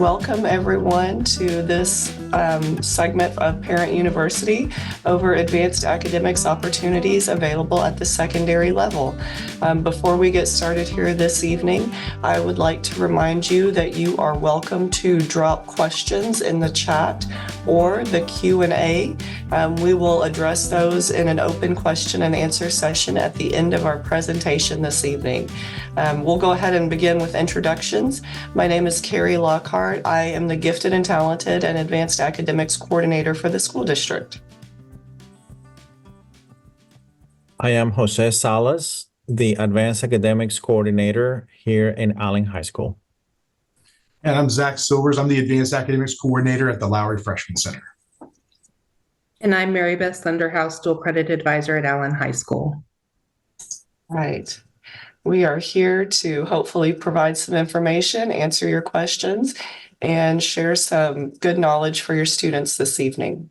Welcome everyone to this segment of Parent University over advanced academics opportunities available at the secondary level. Before we get started here this evening, I would like to remind you that you are welcome to drop questions in the chat or the Q&A. We will address those in an open question and answer session at the end of our presentation this evening. We'll go ahead and begin with introductions. My name is Carrie Lockhart. I am the Gifted and Talented and Advanced Academics Coordinator for the school district. I am Jose Salas, the Advanced Academics Coordinator here in Allen High School. And I'm Zach Silvers. I'm the Advanced Academics Coordinator at the Lowry Freshman Center. And I'm Mary Beth Thunderhouse, Dual Credit Advisor at Allen High School. Right. We are here to hopefully provide some information, answer your questions, and share some good knowledge for your students this evening.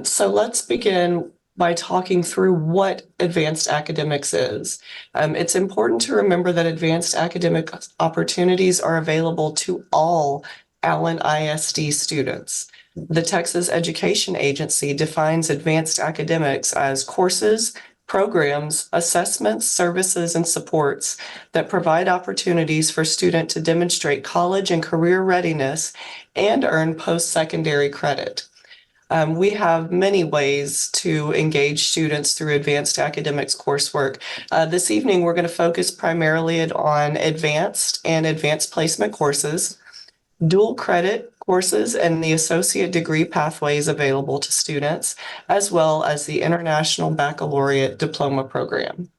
So let's begin by talking through what advanced academics is. It's important to remember that advanced academic opportunities are available to all Allen ISD students. The Texas Education Agency defines advanced academics as courses, programs, assessments, services, and supports that provide opportunities for students to demonstrate college and career readiness and earn post-secondary credit. We have many ways to engage students through advanced academics coursework. This evening, we're going to focus primarily on advanced and advanced placement courses, dual credit courses, and the associate degree pathways available to students, as well as the International Baccalaureate Diploma Program.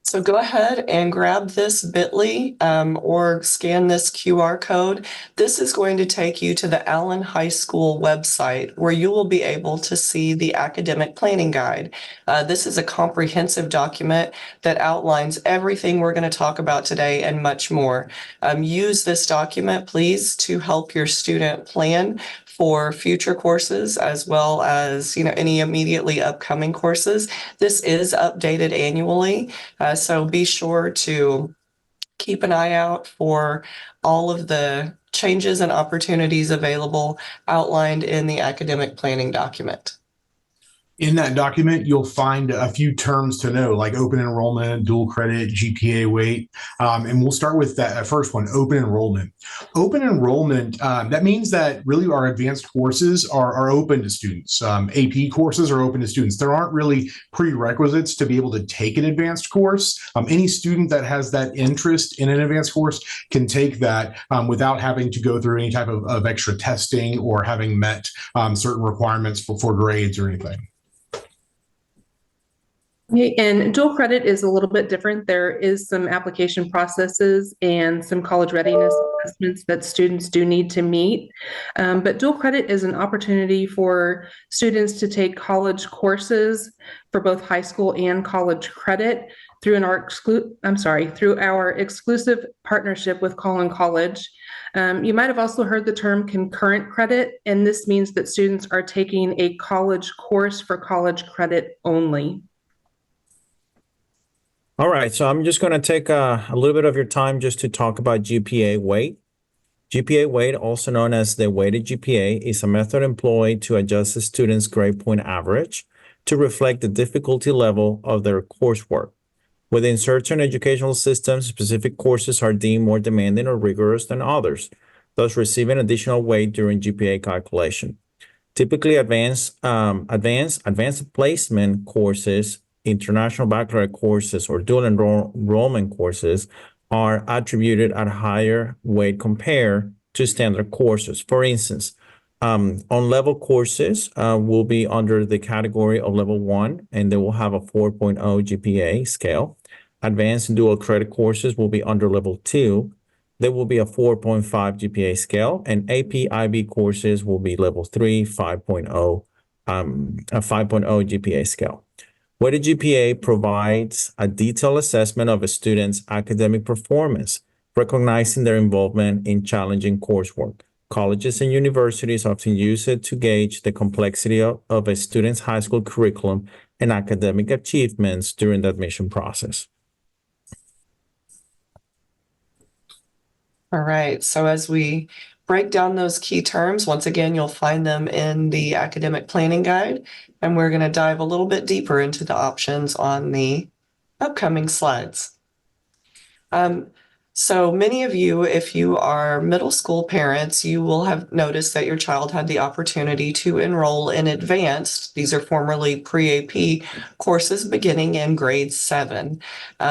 So go ahead and grab this bit.ly or scan this QR code. This is going to take you to the Allen High School website where you will be able to see the academic planning guide. This is a comprehensive document that outlines everything we're going to talk about today and much more. Use this document, please, to help your student plan for future courses as well as any immediately upcoming courses. This is updated annually, so be sure to keep an eye out for all of the changes and opportunities available outlined in the academic planning document. In that document, you'll find a few terms to know, like open enrollment, dual credit, GPA weight. And we'll start with that first one, open enrollment. Open enrollment, that means that really our advanced courses are open to students. AP courses are open to students. There aren't really prerequisites to be able to take an advanced course. Any student that has that interest in an advanced course can take that without having to go through any type of extra testing or having met certain requirements for grades or anything. And dual credit is a little bit different. There is some application processes and some college readiness assessments that students do need to meet. But dual credit is an opportunity for students to take college courses for both high school and college credit through our exclusive partnership with Collin College. You might have also heard the term concurrent credit, and this means that students are taking a college course for college credit only. All right, so I'm just going to take a little bit of your time just to talk about GPA weight. GPA weight, also known as the weighted GPA, is a method employed to adjust a student's grade point average to reflect the difficulty level of their coursework. Within certain educational systems, specific courses are deemed more demanding or rigorous than others, thus receiving additional weight during GPA calculation. Typically, advanced placement courses, international baccalaureate courses, or dual enrollment courses are attributed at higher weight compared to standard courses. For instance, on-level courses will be under the category of level 1, and they will have a 4.0 GPA scale. Advanced and dual credit courses will be under level 2. They will be a 4.5 GPA scale, and AP IB courses will be level 3, 5.0, a 5.0 GPA scale. Weighted GPA provides a detailed assessment of a student's academic performance, recognizing their involvement in challenging coursework. Colleges and universities often use it to gauge the complexity of a student's high school curriculum and academic achievements during the admission process. All right, so as we break down those key terms, once again, you'll find them in the academic planning guide, and we're going to dive a little bit deeper into the options on the upcoming slides. So many of you, if you are middle school parents, you will have noticed that your child had the opportunity to enroll in advanced, these are formerly pre-AP courses beginning in grade 7.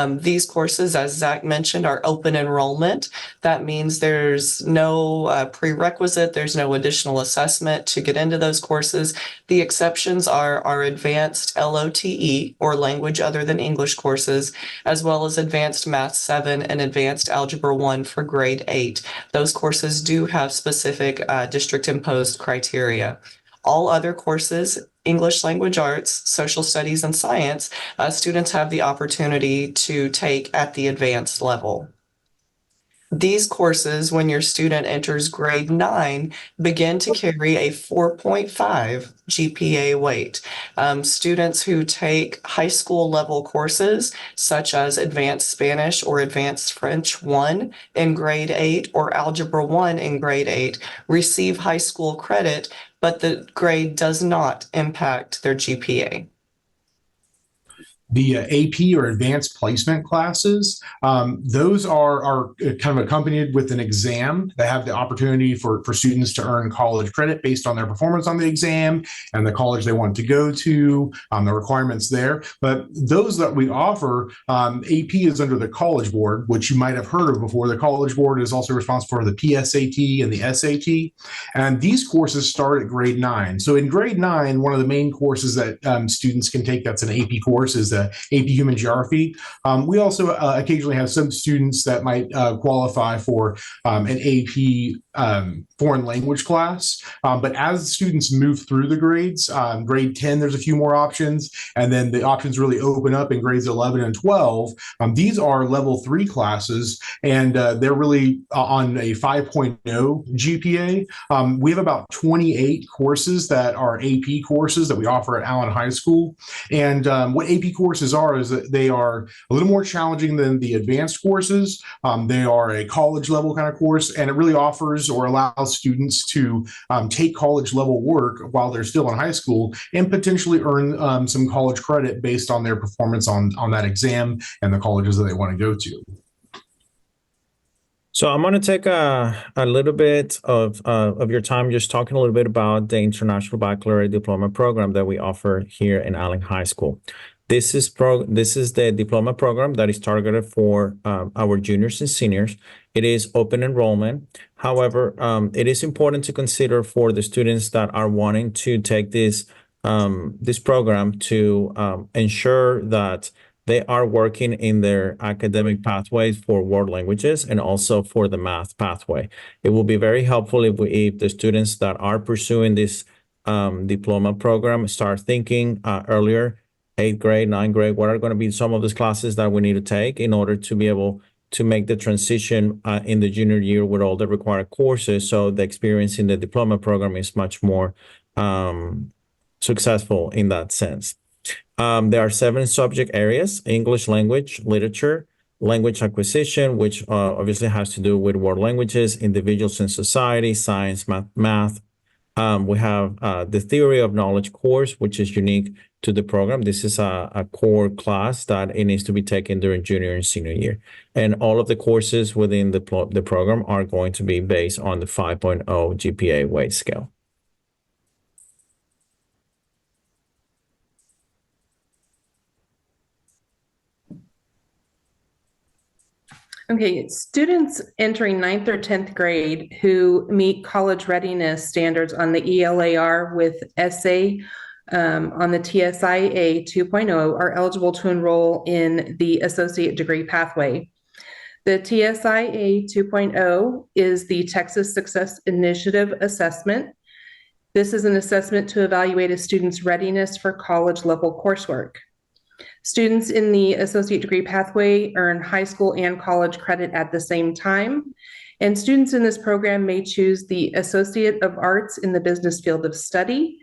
These courses, as Zach mentioned, are open enrollment. That means there's no prerequisite, there's no additional assessment to get into those courses. The exceptions are our advanced LOTE, or language other than English courses, as well as advanced Math 7 and advanced Algebra 1 for grade 8. Those courses do have specific district-imposed criteria. All other courses, English language arts, social studies, and science, students have the opportunity to take at the advanced level. These courses, when your student enters grade 9, begin to carry a 4.5 GPA weight. Students who take high school level courses, such as Advanced Spanish or Advanced French 1 in grade 8 or Algebra 1 in grade 8, receive high school credit, but the grade does not impact their GPA. The AP or advanced placement classes, those are kind of accompanied with an exam. They have the opportunity for students to earn college credit based on their performance on the exam and the college they want to go to, the requirements there. But those that we offer, AP is under the College Board, which you might have heard of before. The College Board is also responsible for the PSAT and the SAT. And these courses start at grade 9. So in grade 9, one of the main courses that students can take that's an AP course is AP Human Geography. We also occasionally have some students that might qualify for an AP foreign language class. But as students move through the grades, grade 10, there's a few more options. And then the options really open up in grades 11 and 12. These are level 3 classes, and they're really on a 5.0 GPA. We have about 28 courses that are AP courses that we offer at Allen High School. And what AP courses are is that they are a little more challenging than the advanced courses. They are a college level kind of course, and it really offers or allows students to take college level work while they're still in high school and potentially earn some college credit based on their performance on that exam and the colleges that they want to go to. So I'm going to take a little bit of your time just talking a little bit about the International Baccalaureate Diploma program that we offer here in Allen High School. This is the diploma program that is targeted for our juniors and seniors. It is open enrollment. However, it is important to consider for the students that are wanting to take this program to ensure that they are working in their academic pathways for world languages and also for the math pathway. It will be very helpful if the students that are pursuing this diploma program start thinking earlier, 8th grade, 9th grade, what are going to be some of these classes that we need to take in order to be able to make the transition in the junior year with all the required courses. So the experience in the diploma program is much more successful in that sense. There are 7 subject areas: English language, literature, language acquisition, which obviously has to do with world languages, individuals and society, science, math. We have the theory of knowledge course, which is unique to the program. This is a core class that it needs to be taken during junior and senior year. And all of the courses within the program are going to be based on the 5.0 GPA weight scale. Okay, students entering 9th or 10th grade who meet college readiness standards on the ELAR with essay on the TSIA 2.0 are eligible to enroll in the associate degree pathway. The TSIA 2.0 is the Texas Success Initiative Assessment. This is an assessment to evaluate a student's readiness for college level coursework. Students in the associate degree pathway earn high school and college credit at the same time. And students in this program may choose the Associate of Arts in the business field of study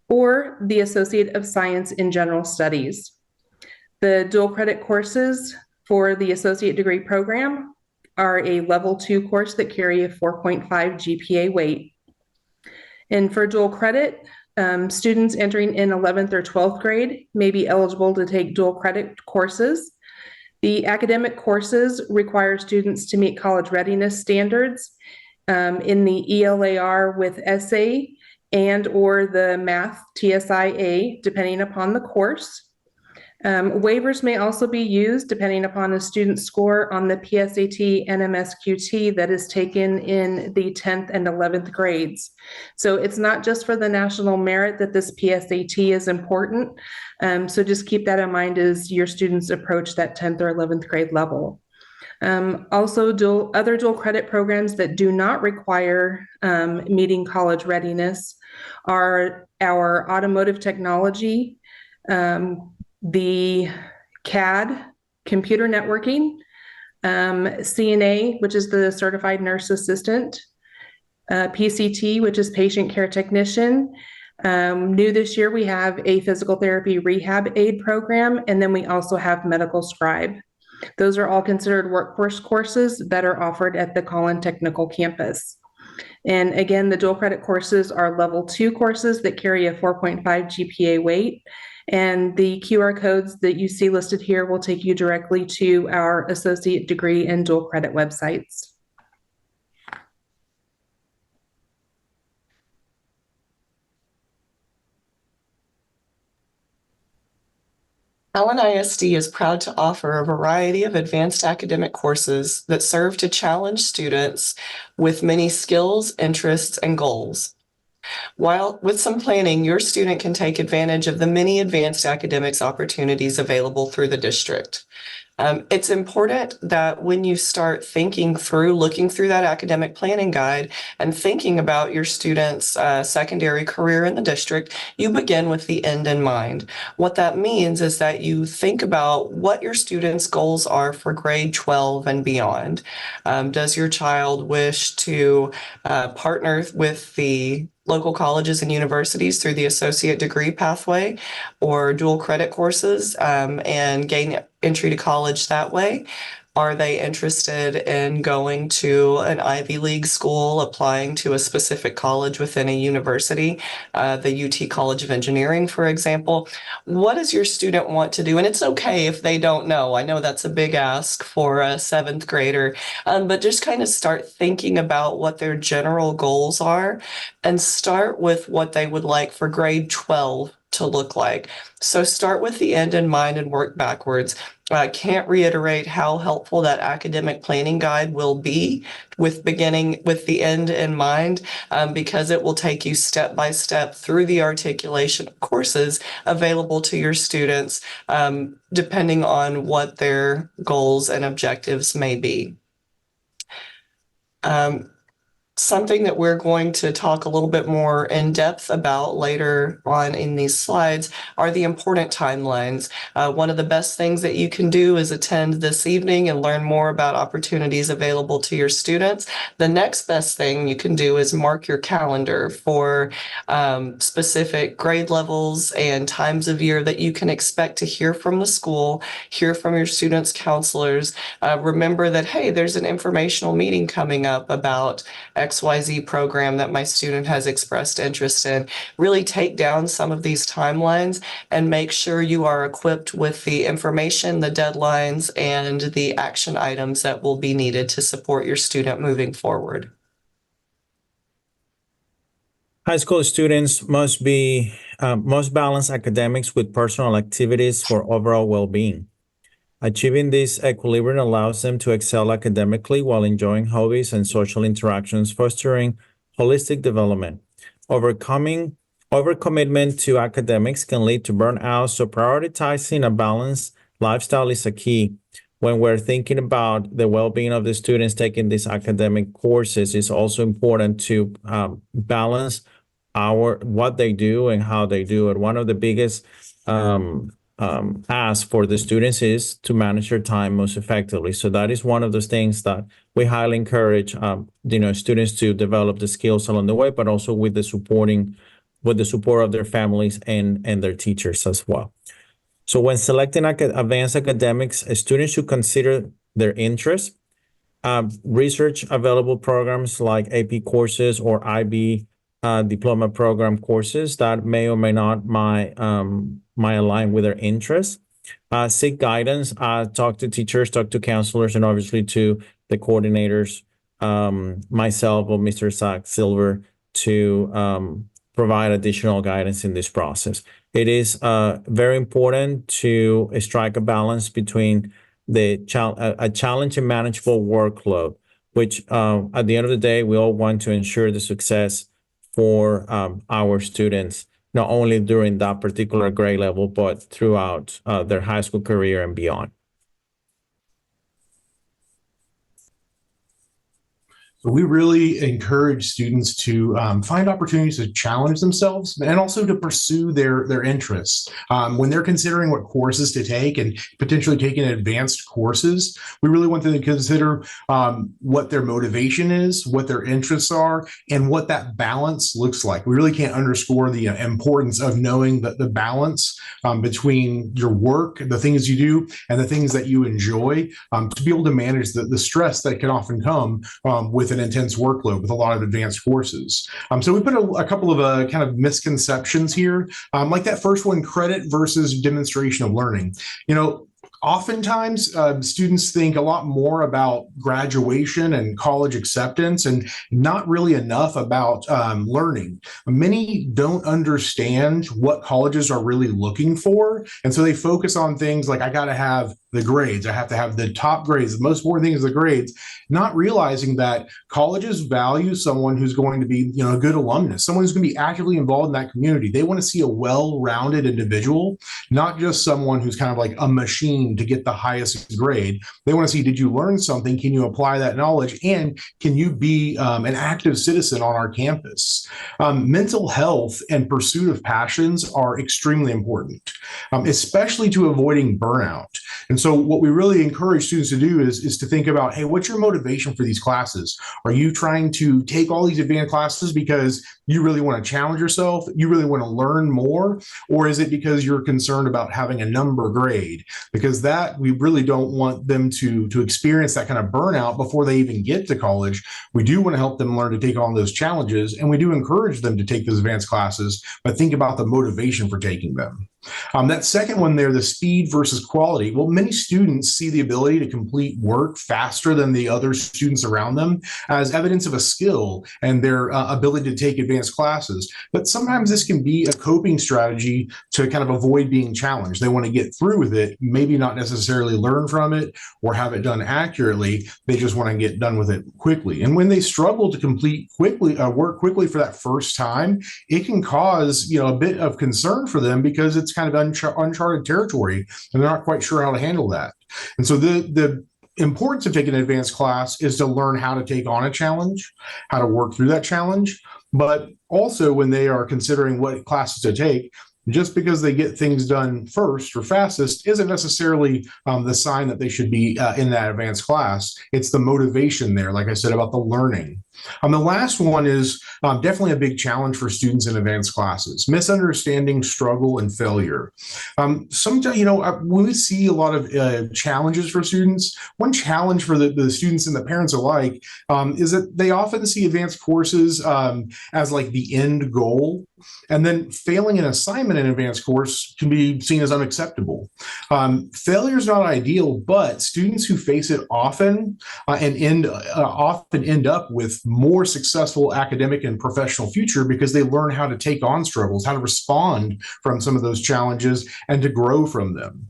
or the Associate of Science in General Studies. The dual credit courses for the associate degree program are a level 2 course that carry a 4.5 GPA weight. And for dual credit, students entering in 11th or 12th grade may be eligible to take dual credit courses. The academic courses require students to meet college readiness standards in the ELAR with essay and or the math TSIA, depending upon the course. Waivers may also be used depending upon a student's score on the PSAT and MSQT that is taken in the 10th and 11th grades. So it's not just for the national merit that this PSAT is important. So just keep that in mind as your students approach that 10th or 11th grade level. Also, other dual credit programs that do not require meeting college readiness are our automotive technology, the CAD, computer networking, CNA, which is the certified nurse assistant, PCT, which is patient care technician. New this year, we have a physical therapy rehab aid program, and then we also have medical scribe. Those are all considered workforce courses that are offered at the Collin Technical Campus. And again, the dual credit courses are level 2 courses that carry a 4.5 GPA weight. And the QR codes that you see listed here will take you directly to our associate degree and dual credit websites. Allen ISD is proud to offer a variety of advanced academic courses that serve to challenge students with many skills, interests, and goals. While with some planning, your student can take advantage of the many advanced academics opportunities available through the district. It's important that when you start thinking through, looking through that academic planning guide and thinking about your student's secondary career in the district, you begin with the end in mind. What that means is that you think about what your student's goals are for grade 12 and beyond. Does your child wish to partner with the local colleges and universities through the associate degree pathway or dual credit courses and gain entry to college that way? Are they interested in going to an Ivy League school, applying to a specific college within a university, the UT College of Engineering, for example? What does your student want to do? And it's okay if they don't know. I know that's a big ask for a 7th grader, but just kind of start thinking about what their general goals are and start with what they would like for grade 12 to look like. So start with the end in mind and work backwards. I can't reiterate how helpful that academic planning guide will be with beginning with the end in mind, because it will take you step by step through the articulation of courses available to your students, depending on what their goals and objectives may be. Something that we're going to talk a little bit more in depth about later on in these slides are the important timelines. One of the best things that you can do is attend this evening and learn more about opportunities available to your students. The next best thing you can do is mark your calendar for specific grade levels and times of year that you can expect to hear from the school, hear from your students' counselors. Remember that, hey, there's an informational meeting coming up about XYZ program that my student has expressed interest in. Really take down some of these timelines and make sure you are equipped with the information, the deadlines, and the action items that will be needed to support your student moving forward. High school students must balance academics with personal activities for overall well-being. Achieving this equilibrium allows them to excel academically while enjoying hobbies and social interactions, fostering holistic development. Overcommitment to academics can lead to burnout, so prioritizing a balanced lifestyle is a key. When we're thinking about the well-being of the students taking these academic courses, it's also important to balance what they do and how they do it. One of the biggest ask for the students is to manage their time most effectively. So that is one of those things that we highly encourage, students to develop the skills along the way, but also with the supporting with the support of their families and their teachers as well. So when selecting advanced academics, students should consider their interests, research available programs like AP courses or IB diploma program courses that may or may not might align with their interests. Seek guidance, talk to teachers, talk to counselors, and obviously to the coordinators, myself or Mr. Zach Silver, to provide additional guidance in this process. It is very important to strike a balance between a challenge and manageable workload, which at the end of the day, we all want to ensure the success for our students, not only during that particular grade level, but throughout their high school career and beyond. We really encourage students to find opportunities to challenge themselves and also to pursue their interests. When they're considering what courses to take and potentially taking advanced courses, we really want them to consider what their motivation is, what their interests are, and what that balance looks like. We really can't underscore the importance of knowing the balance between your work, the things you do, and the things that you enjoy, to be able to manage the stress that can often come with an intense workload with a lot of advanced courses. So we put a couple of kind of misconceptions here, like that first one, credit versus demonstration of learning. Oftentimes, students think a lot more about graduation and college acceptance and not really enough about learning. Many don't understand what colleges are really looking for. And so they focus on things like, I got to have the grades. I have to have the top grades. The most important thing is the grades, not realizing that colleges value someone who's going to be, a good alumnus, someone who's going to be actively involved in that community. They want to see a well-rounded individual, not just someone who's kind of like a machine to get the highest grade. They want to see, did you learn something? Can you apply that knowledge? And can you be an active citizen on our campus? Mental health and pursuit of passions are extremely important, especially to avoiding burnout. And so what we really encourage students to do is to think about, hey, what's your motivation for these classes? Are you trying to take all these advanced classes because you really want to challenge yourself? You really want to learn more? Or is it because you're concerned about having a number grade? Because that, we really don't want them to experience that kind of burnout before they even get to college. We do want to help them learn to take on those challenges, and we do encourage them to take those advanced classes, but think about the motivation for taking them. That second one there, the speed versus quality. Well, many students see the ability to complete work faster than the other students around them as evidence of a skill and their ability to take advanced classes. But sometimes this can be a coping strategy to kind of avoid being challenged. They want to get through with it, maybe not necessarily learn from it or have it done accurately. They just want to get done with it quickly. And when they struggle to complete work quickly for that first time, it can cause a bit of concern for them because it's kind of uncharted territory and they're not quite sure how to handle that. And so the importance of taking an advanced class is to learn how to take on a challenge, how to work through that challenge, but also when they are considering what classes to take, just because they get things done first or fastest isn't necessarily the sign that they should be in that advanced class. It's the motivation there, like I said, about the learning. The last one is definitely a big challenge for students in advanced classes: misunderstanding, struggle, and failure. Sometimes, when we see a lot of challenges for students, one challenge for the students and the parents alike is that they often see advanced courses as like the end goal. And then failing an assignment in an advanced course can be seen as unacceptable. Failure is not ideal, but students who face it often often end up with more successful academic and professional future because they learn how to take on struggles, how to respond from some of those challenges, and to grow from them.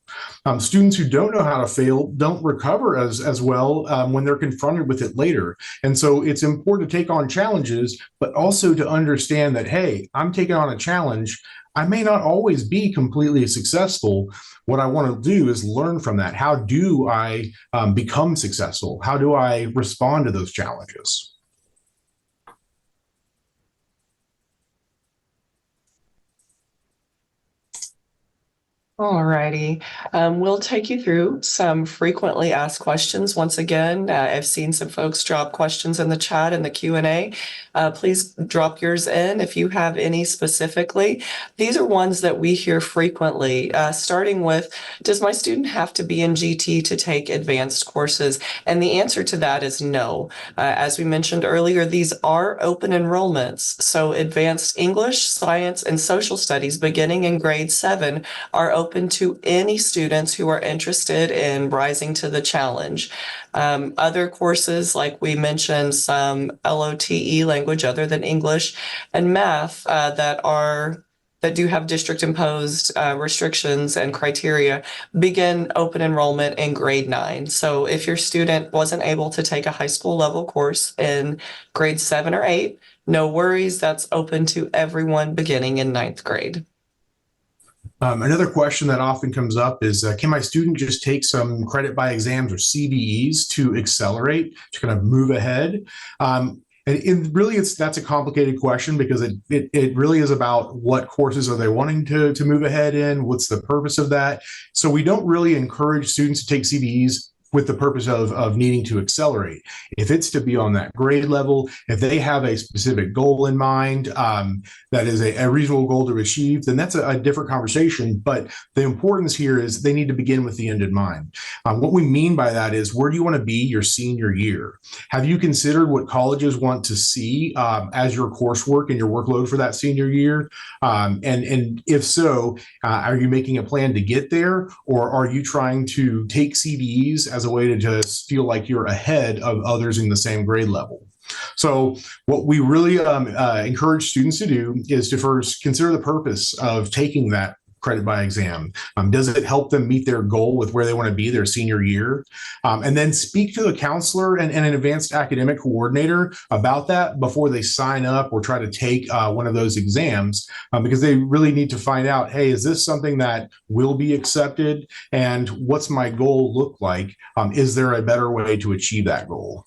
Students who don't know how to fail don't recover as well when they're confronted with it later. And so it's important to take on challenges, but also to understand that, hey, I'm taking on a challenge. I may not always be completely successful. What I want to do is learn from that. How do I become successful? How do I respond to those challenges? All righty. We'll take you through some frequently asked questions. Once again, I've seen some folks drop questions in the chat and the Q&A. Please drop yours in if you have any specifically. These are ones that we hear frequently, starting with, does my student have to be in GT to take advanced courses? And the answer to that is no. As we mentioned earlier, these are open enrollments. So advanced English, science, and social studies beginning in grade 7 are open to any students who are interested in rising to the challenge. Other courses, like we mentioned, some LOTE language other than English and math that do have district imposed restrictions and criteria begin open enrollment in grade 9. So if your student wasn't able to take a high school level course in grade 7 or 8, no worries, that's open to everyone beginning in 9th grade. Another question that often comes up is, can my student just take some credit by exams or CBEs to accelerate, to kind of move ahead? And really, that's a complicated question because it really is about what courses are they wanting to move ahead in? What's the purpose of that? So we don't really encourage students to take CBEs with the purpose of needing to accelerate. If it's to be on that grade level, if they have a specific goal in mind, that is a reasonable goal to achieve, then that's a different conversation. But the importance here is they need to begin with the end in mind. What we mean by that is, where do you want to be your senior year? Have you considered what colleges want to see as your coursework and your workload for that senior year? And if so, are you making a plan to get there, or are you trying to take CBEs as a way to just feel like you're ahead of others in the same grade level? So what we really encourage students to do is to first consider the purpose of taking that credit by exam. Does it help them meet their goal with where they want to be their senior year? And then speak to a counselor and an advanced academic coordinator about that before they sign up or try to take one of those exams, because they really need to find out, hey, is this something that will be accepted? And what's my goal look like? Is there a better way to achieve that goal?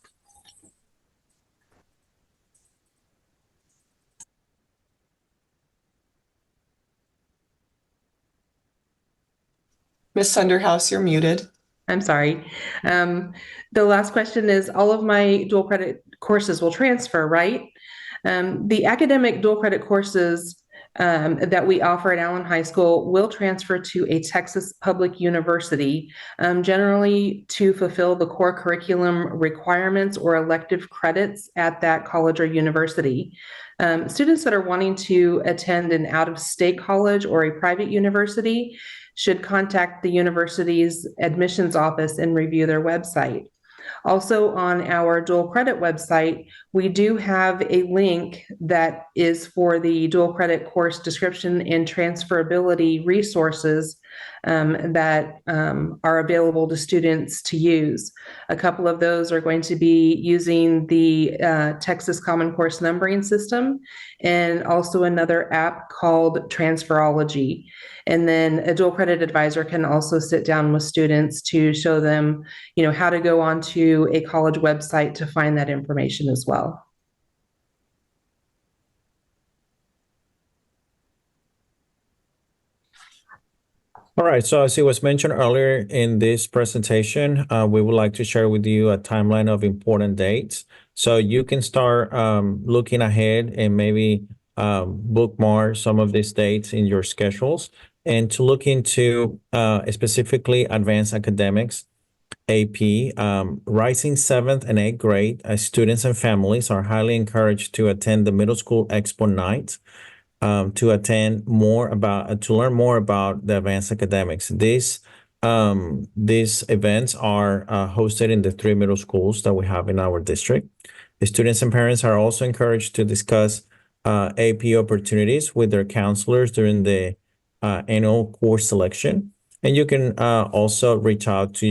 Ms. Sunderhouse, you're muted. I'm sorry. The last question is, all of my dual credit courses will transfer, right? The academic dual credit courses that we offer at Allen High School will transfer to a Texas public university, generally to fulfill the core curriculum requirements or elective credits at that college or university. Students that are wanting to attend an out-of-state college or a private university should contact the university's admissions office and review their website. Also, on our dual credit website, we do have a link that is for the dual credit course description and transferability resources that are available to students to use. A couple of those are going to be using the Texas Common Course Numbering System, and also another app called Transferology. And then a dual credit advisor can also sit down with students to show them, how to go onto a college website to find that information as well. All right, so as it was mentioned earlier in this presentation, we would like to share with you a timeline of important dates. So you can start looking ahead and maybe bookmark some of these dates in your schedules, and to look into specifically advanced academics, AP, rising 7th and 8th grade students and families are highly encouraged to attend the Middle School Expo Night. To learn more about the advanced academics. These events are hosted in the 3 middle schools that we have in our district. The students and parents are also encouraged to discuss AP opportunities with their counselors during the annual course selection. And you can also reach out to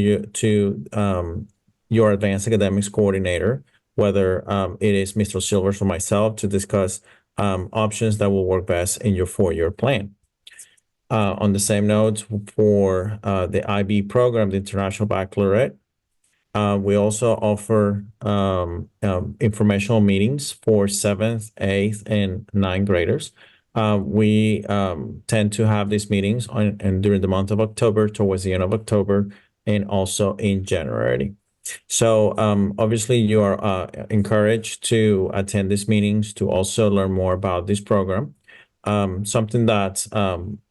your advanced academics coordinator, whether it is Mr. Silvers or myself, to discuss options that will work best in your 4-year plan. On the same note, for the IB program, the International Baccalaureate, we also offer informational meetings for 7th, 8th, and 9th graders. We tend to have these meetings and during the month of October, towards the end of October, and also in January. So obviously you are encouraged to attend these meetings to also learn more about this program. Something that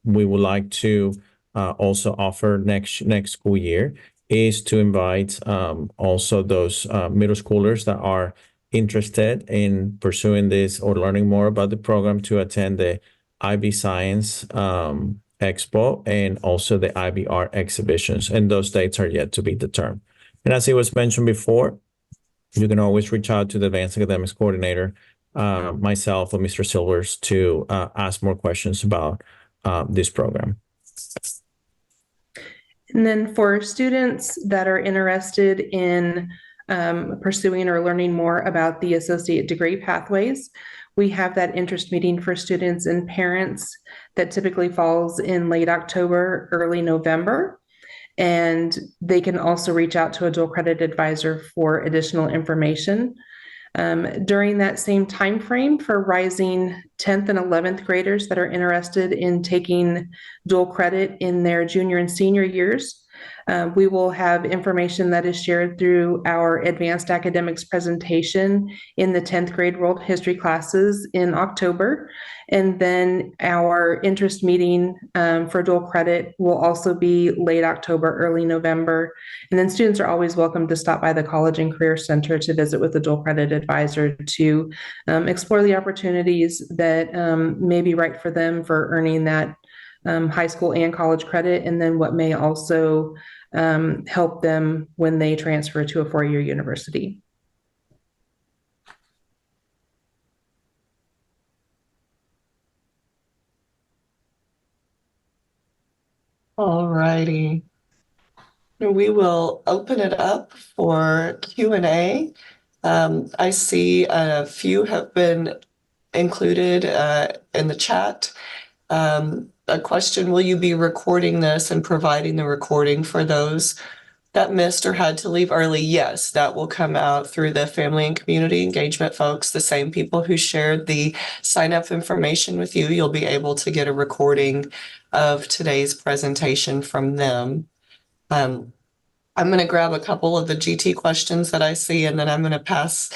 we would like to also offer next school year is to invite also those middle schoolers that are interested in pursuing this or learning more about the program to attend the IB Science Expo and also the IB Art exhibitions. And those dates are yet to be determined. And as it was mentioned before, you can always reach out to the Advanced Academics Coordinator, myself or Mr. Silvers, to ask more questions about this program. And then for students that are interested in pursuing or learning more about the associate degree pathways, we have that interest meeting for students and parents that typically falls in late October, early November. And they can also reach out to a dual credit advisor for additional information. During that same time frame for rising 10th and 11th graders that are interested in taking dual credit in their junior and senior years, we will have information that is shared through our advanced academics presentation in the 10th grade world history classes in October. And then our interest meeting for dual credit will also be late October, early November. And then students are always welcome to stop by the College and Career Center to visit with the dual credit advisor to explore the opportunities that may be right for them for earning that high school and college credit, and then what may also help them when they transfer to a four-year university. All righty. We will open it up for Q&A. I see a few have been included in the chat. A question, will you be recording this and providing the recording for those that missed or had to leave early? Yes, that will come out through the family and community engagement folks, the same people who shared the sign-up information with you. You'll be able to get a recording of today's presentation from them. I'm going to grab a couple of the GT questions that I see, and then I'm going to pass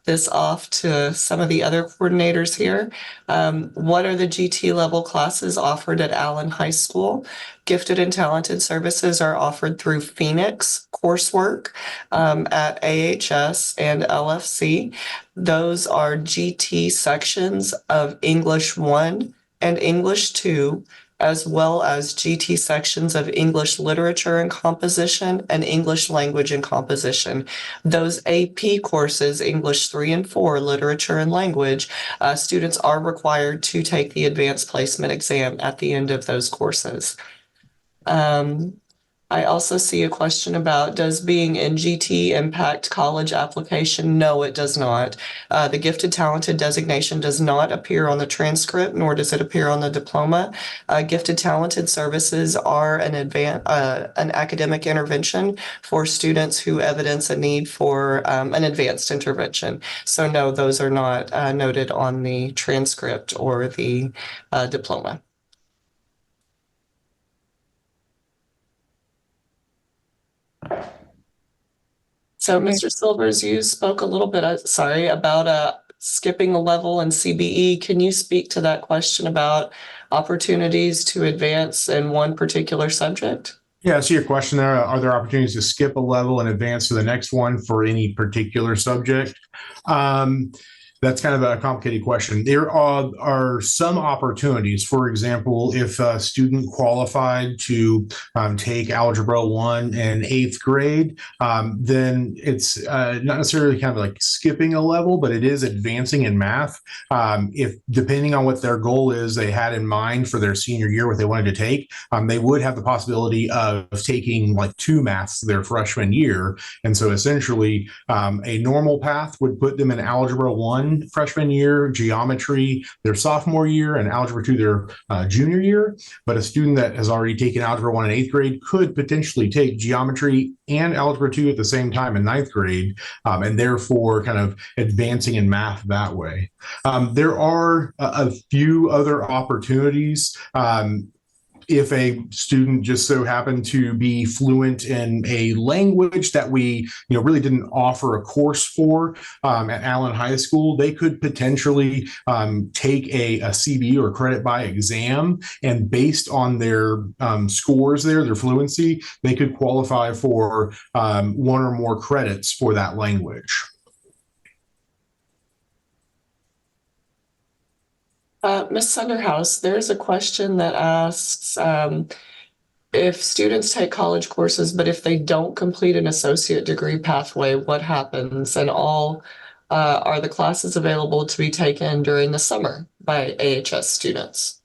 this off to some of the other coordinators here. What are the GT level classes offered at Allen High School? Gifted and talented services are offered through Phoenix coursework at AHS and LFC. Those are GT sections of English 1 and English 2, as well as GT sections of English literature and composition and English language and composition. Those AP courses, English 3 and 4, literature and language, students are required to take the advanced placement exam at the end of those courses. I also see a question about, does being in GT impact college application? No, it does not. The gifted talented designation does not appear on the transcript, nor does it appear on the diploma. Gifted talented services are an academic intervention for students who evidence a need for an advanced intervention. So no, those are not noted on the transcript or the diploma. So, Mr. Silvers, you spoke a little bit, about skipping a level in CBE. Can you speak to that question about opportunities to advance in one particular subject? Yeah, I see your question there. Are there opportunities to skip a level and advance to the next one for any particular subject? That's kind of a complicated question. There are some opportunities. For example, if a student qualified to take Algebra 1 in 8th grade, then it's not necessarily kind of like skipping a level, but it is advancing in math. If depending on what their goal is, they had in mind for their senior year, what they wanted to take, they would have the possibility of taking like 2 maths their freshman year. And so essentially, a normal path would put them in Algebra 1 1 freshman year, geometry their sophomore year, and algebra 2 their junior year. But a student that has already taken algebra 1 in 8th grade could potentially take geometry and algebra 2 at the same time in 9th grade, and therefore kind of advancing in math that way. There are a few other opportunities. If a student just so happened to be fluent in a language that we really didn't offer a course for at Allen High School, they could potentially take a CB or credit by exam, and based on their scores there, their fluency, they could qualify for 1 or more credits for that language. Ms. Sunderhouse, there's a question that asks if students take college courses, but if they don't complete an associate degree pathway, what happens? And are the classes available to be taken during the summer by AHS students?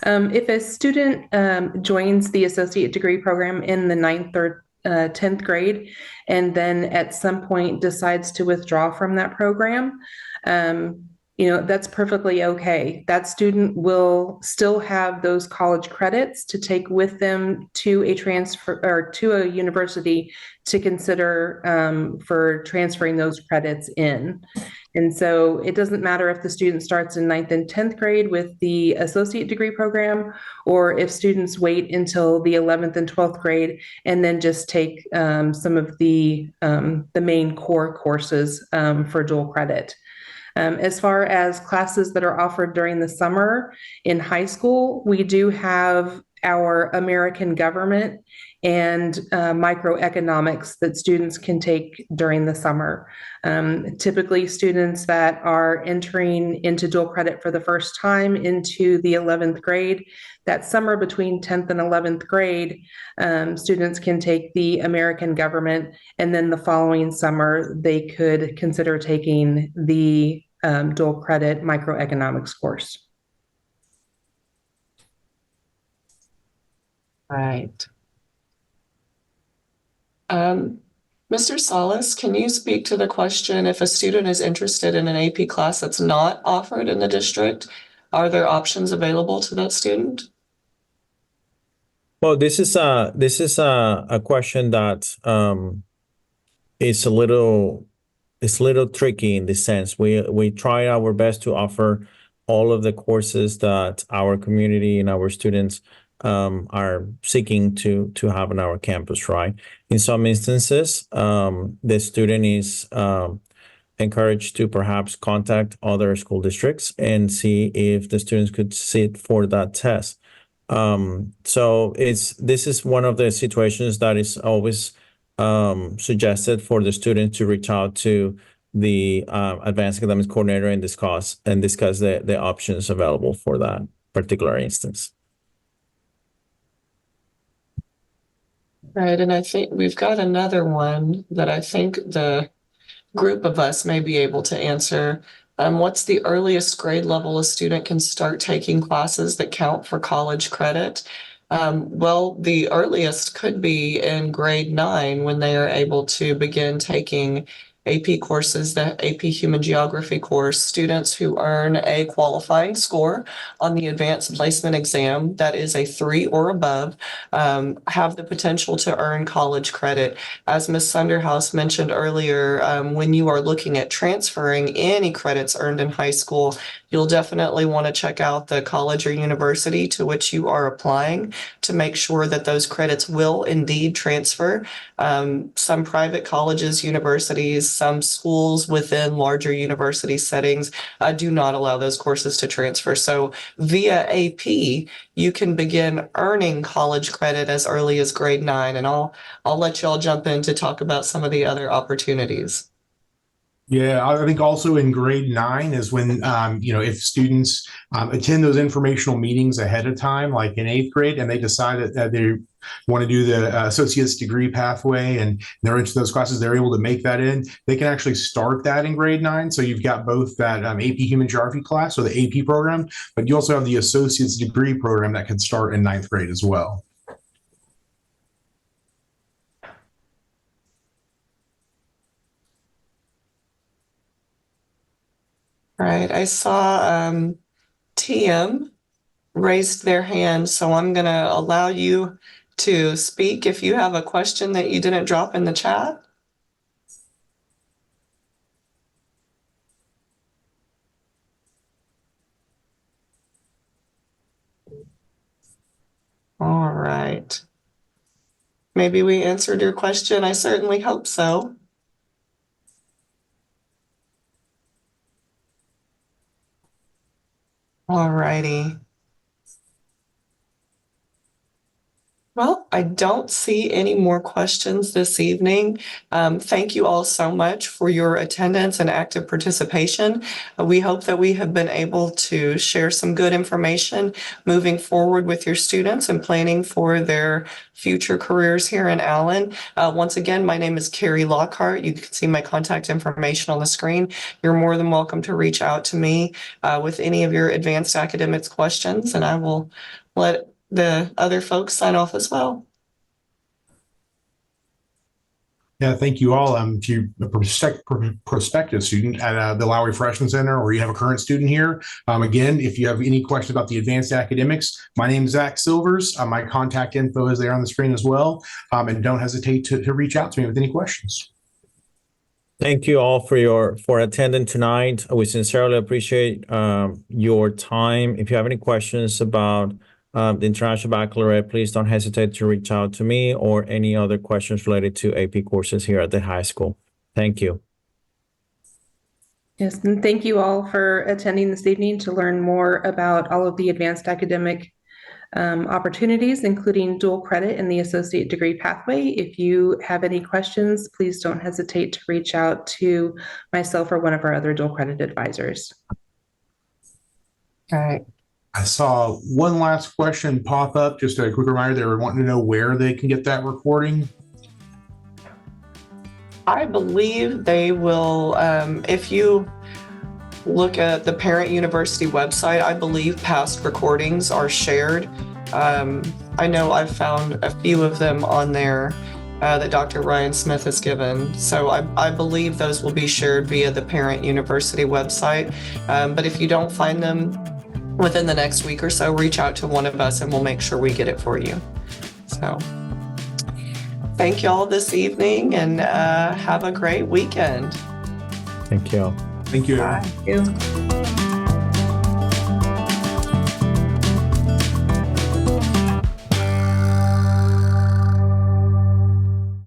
If a student joins the associate degree program in the 9th or 10th grade, and then at some point decides to withdraw from that program, that's perfectly okay. That student will still have those college credits to take with them to a transfer or to a university to consider for transferring those credits in. And so it doesn't matter if the student starts in 9th and 10th grade with the associate degree program, or if students wait until the 11th and 12th grade and then just take some of the main core courses for dual credit. As far as classes that are offered during the summer in high school, we do have our American government and microeconomics that students can take during the summer. Typically, students that are entering into dual credit for the first time into the 11th grade, that summer between 10th and 11th grade, students can take the American government, and then the following summer, they could consider taking the dual credit microeconomics course. Right. Mr. Salas, can you speak to the question, if a student is interested in an AP class that's not offered in the district, are there options available to that student? Well, this is a question that is a little tricky in this sense. We try our best to offer all of the courses that our community and our students are seeking to have on our campus, right? In some instances, the student is encouraged to perhaps contact other school districts and see if the students could sit for that test. So this is one of the situations that is always suggested for the student to reach out to the advanced academics coordinator and discuss the options available for that particular instance. Right, and I think we've got another one that I think the group of us may be able to answer. What's the earliest grade level a student can start taking classes that count for college credit? Well, the earliest could be in grade 9 when they are able to begin taking AP courses, the AP Human Geography course. Students who earn a qualifying score on the advanced placement exam, that is a 3 or above, have the potential to earn college credit. As Ms. Sunderhouse mentioned earlier, when you are looking at transferring any credits earned in high school, you'll definitely want to check out the college or university to which you are applying to make sure that those credits will indeed transfer. Some private colleges, universities, some schools within larger university settings do not allow those courses to transfer. So via AP, you can begin earning college credit as early as grade 9. And I'll let y'all jump in to talk about some of the other opportunities. Yeah, I think also in grade 9 is when, if students attend those informational meetings ahead of time, like in 8th grade, and they decide that they want to do the associate's degree pathway and they're into those classes, they're able to make that in. They can actually start that in grade 9. So you've got both that AP Human Geography class or the AP program, but you also have the associate's degree program that can start in 9th grade as well. All right, I saw TM raised their hand, so I'm going to allow you to speak if you have a question that you didn't drop in the chat. All right. Maybe we answered your question. I certainly hope so. All righty. Well, I don't see any more questions this evening. Thank you all so much for your attendance and active participation. We hope that we have been able to share some good information moving forward with your students and planning for their future careers here in Allen. Once again, my name is Carrie Lockhart. You can see my contact information on the screen. You're more than welcome to reach out to me with any of your advanced academics questions, and I will let the other folks sign off as well. Yeah, thank you all. If you're a prospective student at the Lowry Freshman Center, or you have a current student here, again, if you have any questions about the advanced academics, my name is Zach Silvers. My contact info is there on the screen as well. And don't hesitate to reach out to me with any questions. Thank you all for attending tonight. We sincerely appreciate your time. If you have any questions about the International Baccalaureate, please don't hesitate to reach out to me or any other questions related to AP courses here at the high school. Thank you. Yes, and thank you all for attending this evening to learn more about all of the advanced academic opportunities, including dual credit and the associate degree pathway. If you have any questions, please don't hesitate to reach out to myself or one of our other dual credit advisors. All right. I saw one last question pop up. Just a quick reminder, they were wanting to know where they can get that recording. I believe they will, if you look at the Parent University website, I believe past recordings are shared. I know I've found a few of them on there that Dr. Ryan Smith has given. So I believe those will be shared via the Parent University website. But if you don't find them within the next week or so, reach out to one of us and we'll make sure we get it for you. So thank you all this evening and have a great weekend. Thank you all. Thank you. Bye. Thank you.